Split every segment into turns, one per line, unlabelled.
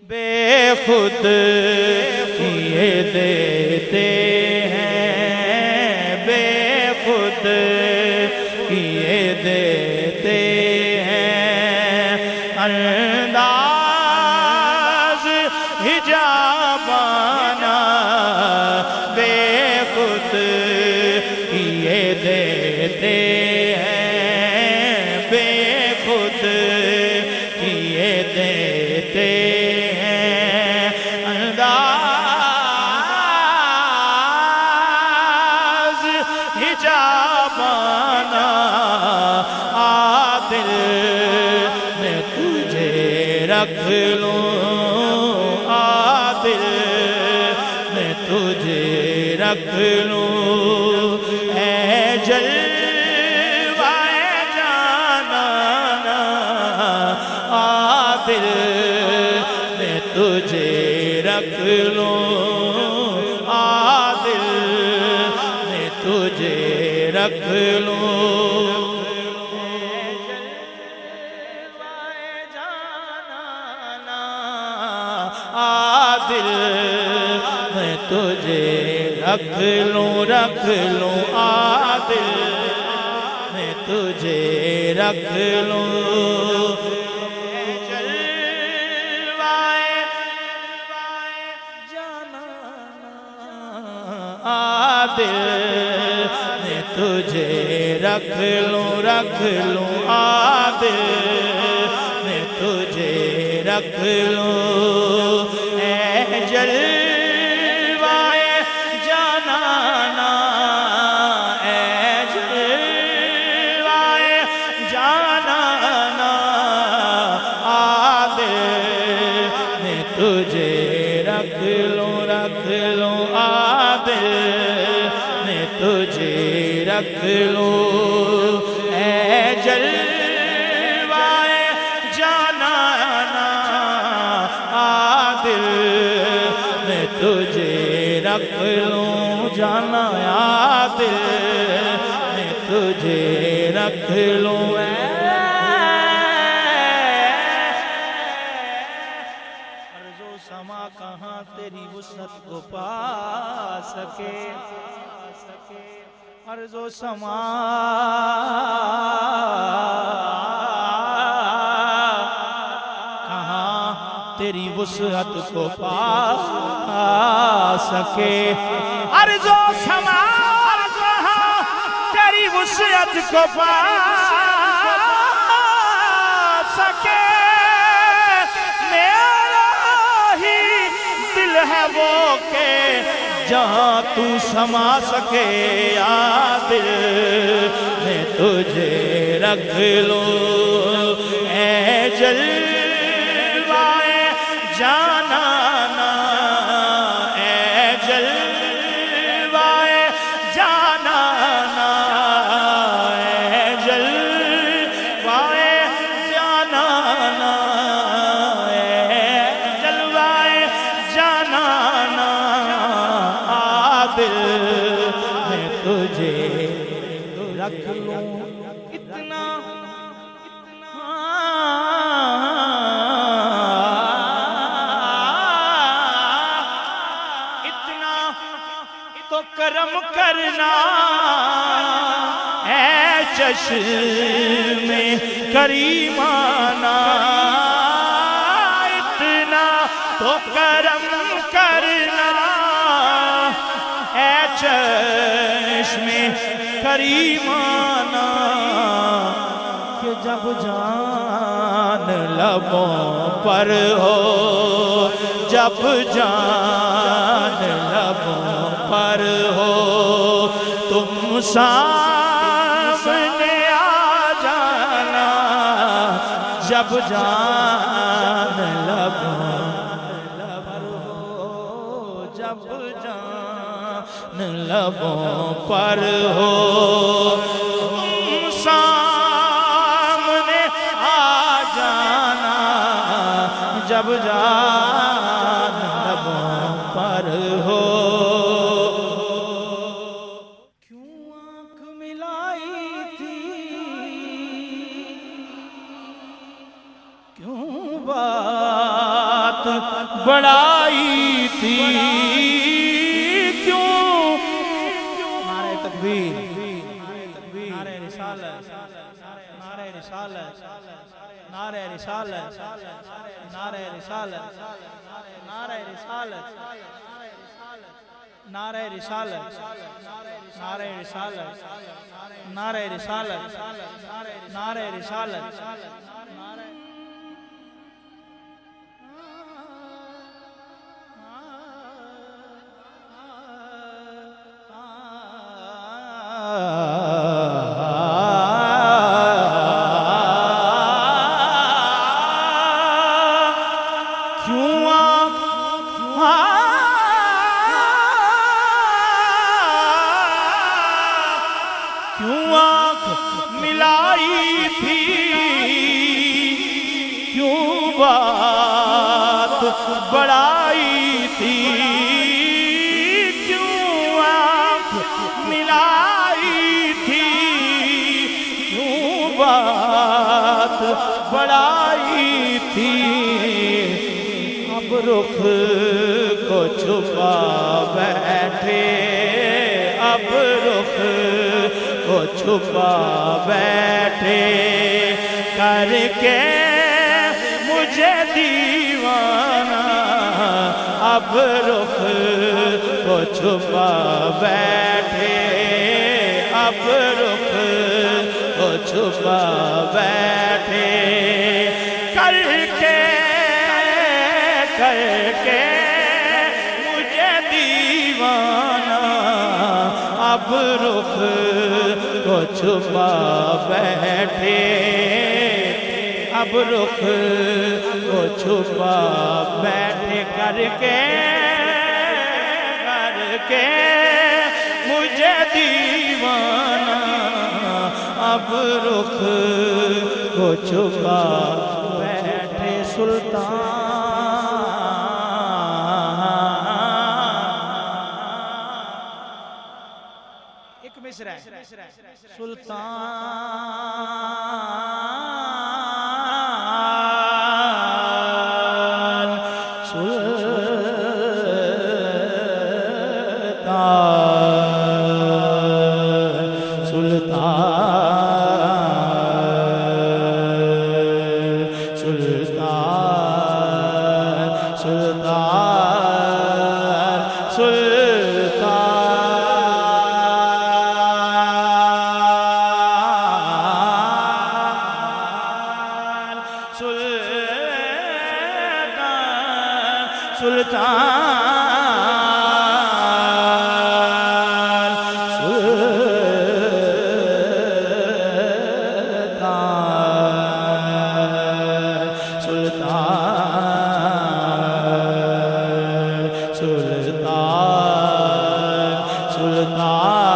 बेखुद ये देते हैं, बेखुद ये देते हैं। अंदाज हिजाबाना बेखुद ये देते हैं, बेखुद ये देते हैं। अंदाज हिजाबाना आदिल मैं तुझे रख लूं, आदिल मैं तुझे रख लूं। ऐ जलवाए जानाना आदिल मैं तुझे रख लूं, आदिल मैं तुझे रख लूं। आदिल मैं तुझे रख लूं, रख लूं, आदिल मैं तुझे रख लूं। जलवाए जाना आदिल मैं तुझे रख लूं, रख लूं, आदिल मैं तुझे रख लूं। ऐ जलवाए जानाना, ऐ जलवाए जानाना आदिल मैं तुझे रख लूं, रख लूं, आदिल मैं तुझे रख लूं। ऐ जलवाए जानाना आदिल मैं तुझे रख लूं, जाना आदिल मैं तुझे रख लूं। अर्ज़ो समा कहाँ तेरी वुसअत को पा सके, अर्ज़ो समा तेरी वुसअत को पा सके। अर्ज़ो समा तेरी वुसअत को पा सके। मेरा ही दिल है वो के जहाँ तू समा सके। आदिल मैं तुझे रख लूं, ऐ जलवाए जानाना, ऐ जलवाए जानाना, ऐ जलवाए जानाना, ऐ जलवाए जानाना आदिल मैं तुझे रख लूं। इतना तो करम करना है चश्मे करीमाना, इतना तो करम करना है चश्मे करीमाना कि जब जान लबों पर हो, जब जान लबों पर हो तुम सामने आ जाना। जब जान लबों पर हो, जब जान लबों पर हो तुम सामने आ जाना। जब जान लबों पर हो बढ़ाई थी क्यों। नारे तकबीर, नारे रिसालत, नारे रिसालत, नारे रिसालत, नारे रिसालत, नारे रिसालत, नारे रिसालत, नारे रिसालत, नारे रिसालत, नारे रिसालत। क्यों आँख मिलाई थी क्यों बात बढ़ाई थी क्यों आँख मिलाई थी क्यों बात बढ़ाई थी। अब रुख को छुपा बैठे अब रुख को छुपा बैठे करके मुझे दीवाना। अब रुख को छुपा बैठे अब रुख को छुपा बैठे करके करके मुझे दीवाना। अब रुख को छुपा बैठे अब रुख को छुपा बैठे करके करके मुझे दीवाना। अब रुख को छुपा बैठे सुल्तान। एक मिसरा है सुल्तान सुल्तान सुल्तान सुल्तान सुल्तान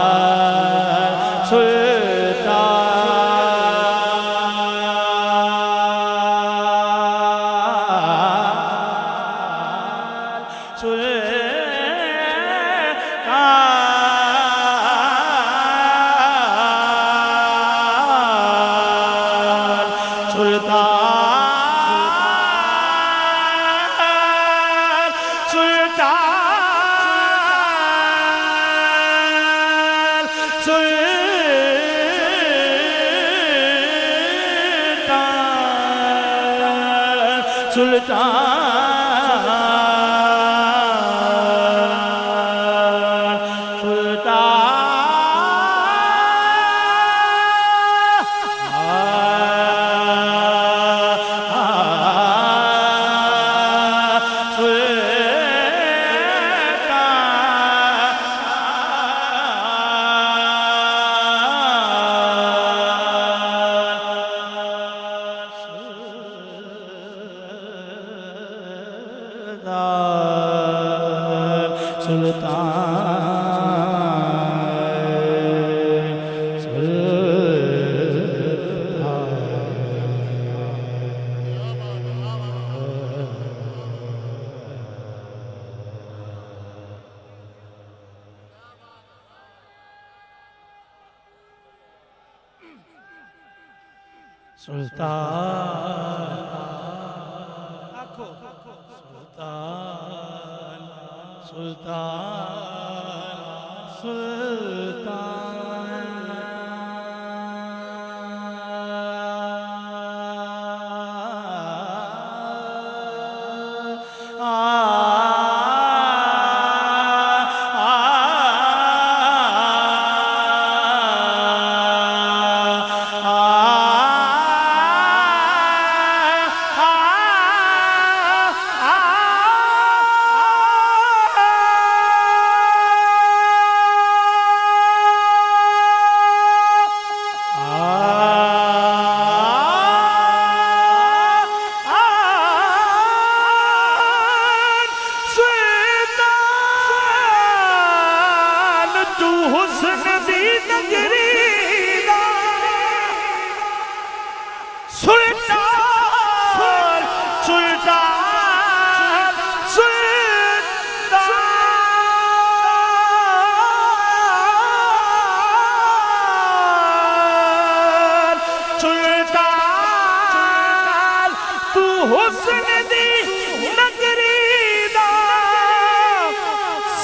सुल्तान सुल्तान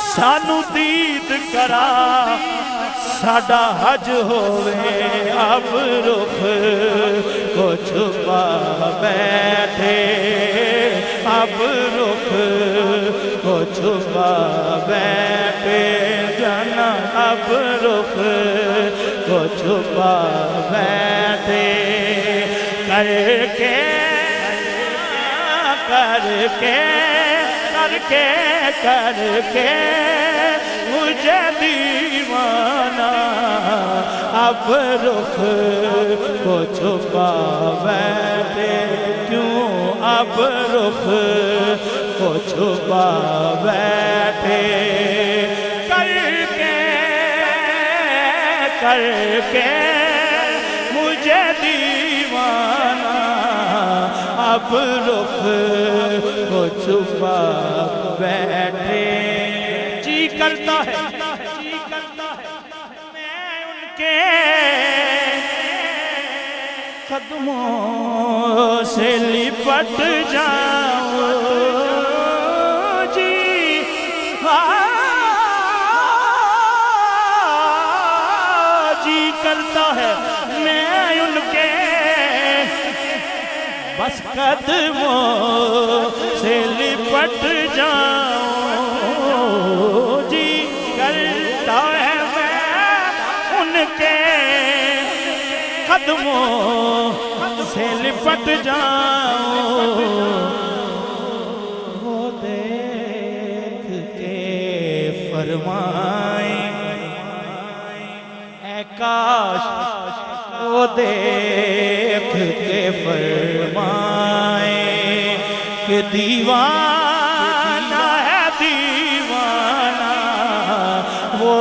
सानू दीद करा साडा हज होवे अब रुख को छुपा बैठे अब रुख को छुपा बैठे जाना अब रुख को छुपा बैठे करके करके करके करके मुझे दीवाना अब रुख को छुपा बैठे क्यों अब रुख को छुपा बैठे करके करके मुझे दीवाना अब रुख को छुपा बैठे जी करता है मैं उनके कदमों से लिपट जाऊं जी जी करता है मैं उनके बस कदमों से लिपट जाऊं जी करता है मैं उनके कदमों से लिपट जाऊं वो देख के फरमाए ऐ काश वो देख के फरमाए कि दीवाना है दीवाना वो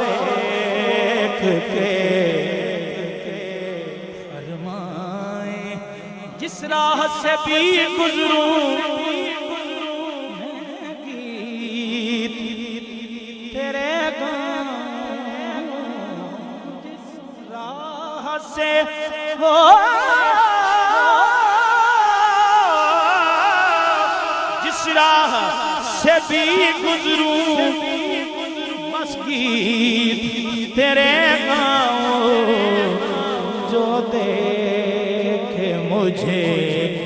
देख के फरमाए जिस राह से भी गुजरूं गीत तेरे गाऊं जिस राह से हो जिस राह से भी गुजरूं बस गीत तेरे गाऊं जो देखे मुझे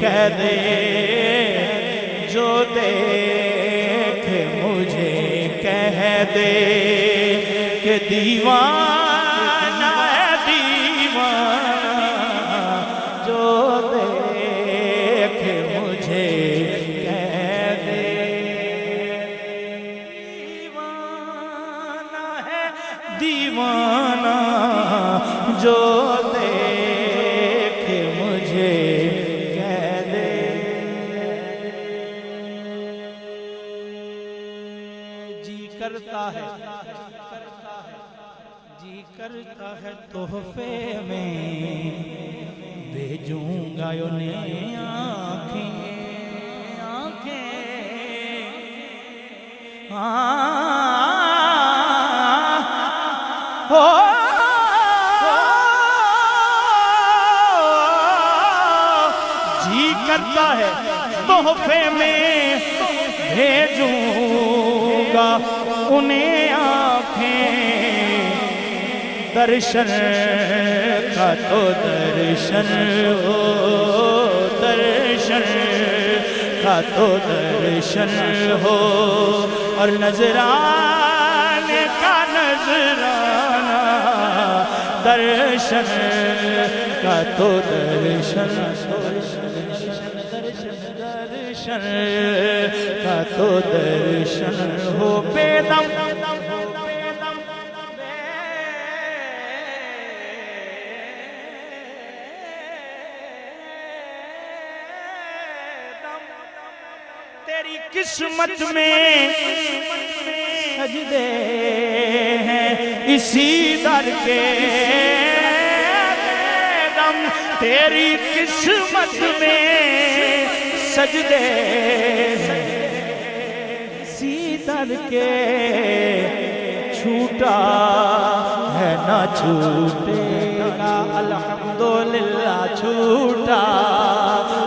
कह दे जो देखे मुझे कह दे कि दीवाना है दीवाना जो देखे मुझे कह दे दीवाना है दीवाना जो देखे मुझे कह दे जी करता है जी करता है तोहफे में भेजूंगा उन्हें आँखें हो जी करता है तोहफे में दूंगा उन्हें आंखें, दर्शन का तो दर्शन हो, दर्शन का तो दर्शन हो, और नजराने का नजराना, दर्शन का तो दर्शन, दर्शन का तो दर्शन हो। बेदम तेरी किस्मत में सजदे हैं इसी दर के, दम तेरी किस्मत में सजदे इसी दर के, छूटा है ना छूटेगा अल्हम्दुलिल्लाह, छूटा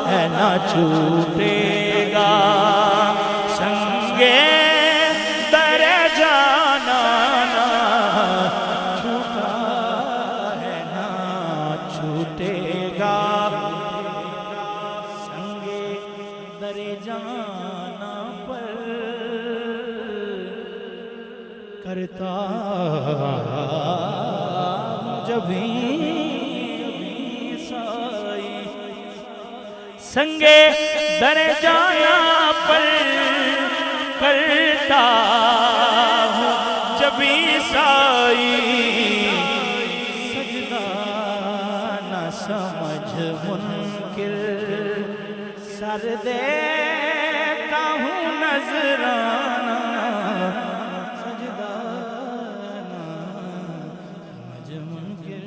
है ना छूटेगा, संगे दरे जाना ना छूटा है ना छूटेगा, संगे दरे जाना पर करता जब भी साई, संगे दरे जाना पर करता हूँ जब भी साई, सजदा न समझ मुनकिर सर देता हूँ नजराना, सजदा न समझ मुनकिर